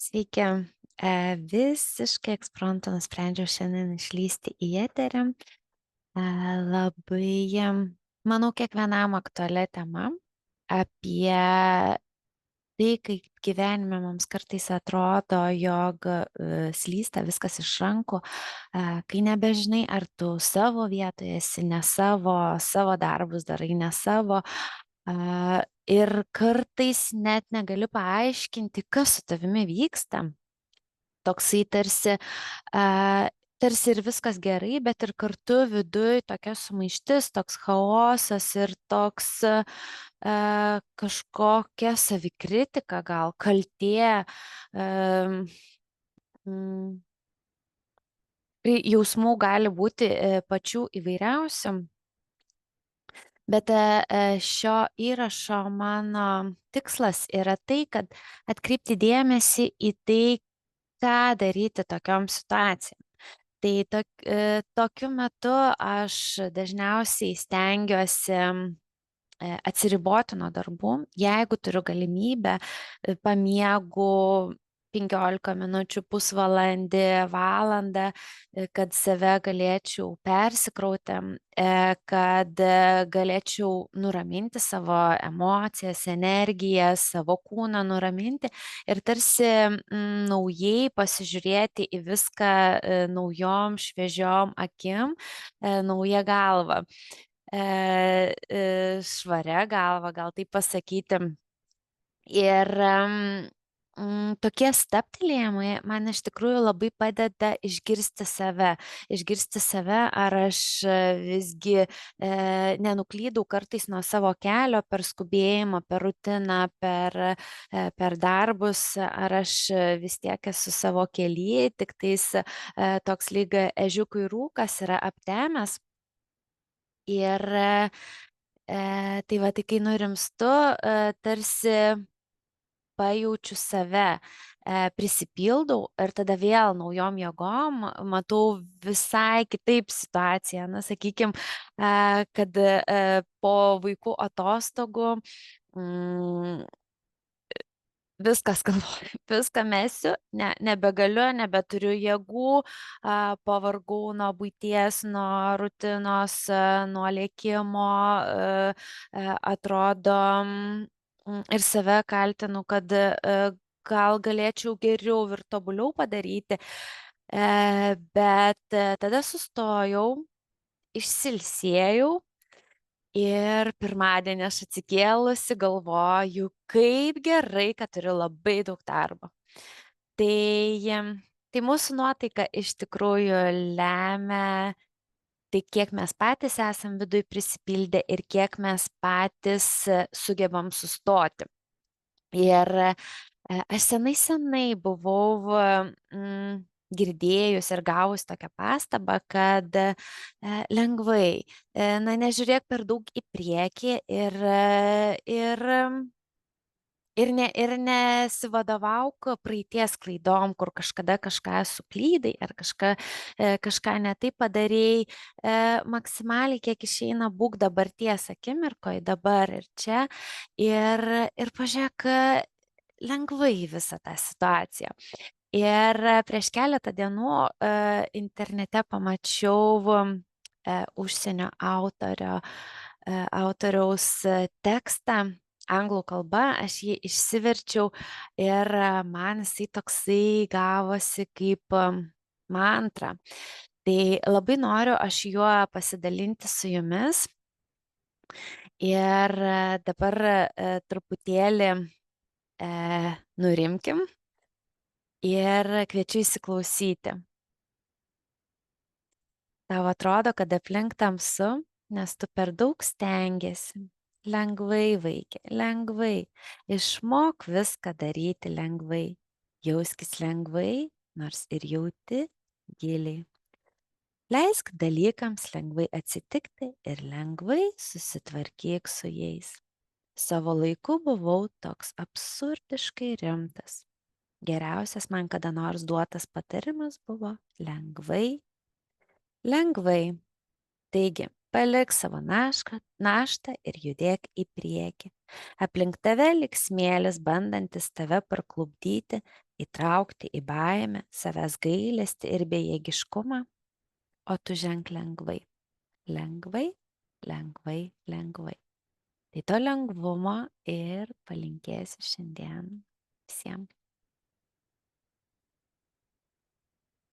Sveiki. Visiškai ekspromtu nusprendžiau šiandien išlįsti į eterį. Labai, manau, kiekvienam aktualia tema apie tai, kaip gyvenime mums kartais atrodo, jog slysta viskas iš rankų, kai nebežinai, ar tu savo vietoje esi, ne savo darbus darai, ne savo. Ir kartais net negali paaiškinti, kas su tavimi vyksta. Toksai tarsi ir viskas gerai, bet ir kartu viduj tokia sumaištis, toks chaosas ir toks kažkokia savikritika, gal kaltė. Mm, Jausmų gali būti pačių įvairiausių. Bet šio įrašo mano tikslas yra tai, kad atkreipti dėmesį į tai, ką daryti tokiom situacijom. Tai tokiu metu aš dažniausiai stengiuosi atsiriboti nuo darbų. Jeigu turiu galimybę, pamiegu 15 minučių, pusvalandį, valandą, kad save galėčiau persikrauti, kad galėčiau nuraminti savo emocijas, energiją, savo kūną nuraminti ir tarsi naujai pasižiūrėti į viską naujom, šviežiom akim, nauja galva. Švaria galva, gal taip pasakyti. Ir tokie staptelėjimai man iš tikrųjų labai padeda išgirsti save, ar aš visgi nenuklydau kartais nuo savo kelio per skubėjimą, per rutiną, per darbus, ar aš vis tiek esu savo kelyje, tik tais toks lyg ežiukui rūkas yra aptemęs. Ir tai va, tai kai nurimstu, tarsi pajaučiu save, prisipildau ir tada vėl naujom jėgom matau visai kitaip situaciją. Na, sakykime, kad po vaikų atostogų viskas galvoju, viską mesiu, nebegaliu, nebeturiu jėgų, pavargau nuo buities, nuo rutinos, nuo lėkimo, atrodo ir save kaltinu, kad gal galėčiau geriau ir tobuliau padaryti, bet tada sustojau, išsilsėjau. Ir pirmadienį aš atsikėlusi galvoju, kaip gerai, kad turiu labai daug darbo. Tai mūsų nuotaika iš tikrųjų lemia tai, kiek mes patys esam viduj prisipildę ir kiek mes patys sugebam sustoti. Ir aš senai buvau girdėjus ir gavus tokią pastabą, kad lengvai, nežiūrėk per daug į priekį ir nesivadovauk praeities klaidom, kur kažkada kažką suklydai ar kažką netaip padarėjai, maksimaliai kiek išeina, būk dabarties akimirkoje, dabar ir čia, ir pažiūrėk lengvai visą tą situaciją. Ir prieš keletą dienų internete pamačiau užsienio autoriaus tekstą anglų kalba, aš jį išsiverčiau ir man jisai toksai gavosi kaip mantra. Tai labai noriu aš juo pasidalinti su jumis. Ir dabar truputėlį nurimkim. Ir kviečiu įsiklausyti. Tau atrodo, kad aplink tamsu, nes tu per daug stengiasi. Lengvai, vaikė, lengvai. Išmok viską daryti lengvai. Jauskis lengvai, nors ir jauti giliai. Leisk dalykams lengvai atsitikti ir lengvai susitvarkyk su jais. Savo laiku buvau toks absurdiškai rimtas. Geriausias man kada nors duotas patarimas buvo lengvai. Lengvai. Taigi, palik savo naštą ir judėk į priekį. Aplink tave liks smėlis, bandantis tave parklupdyti, įtraukti į baimę, savęs gailestį ir bejėgiškumą, o tu ženk lengvai. Lengvai, lengvai, lengvai. Tai to lengvumo ir palinkėsiu šiandien visiems.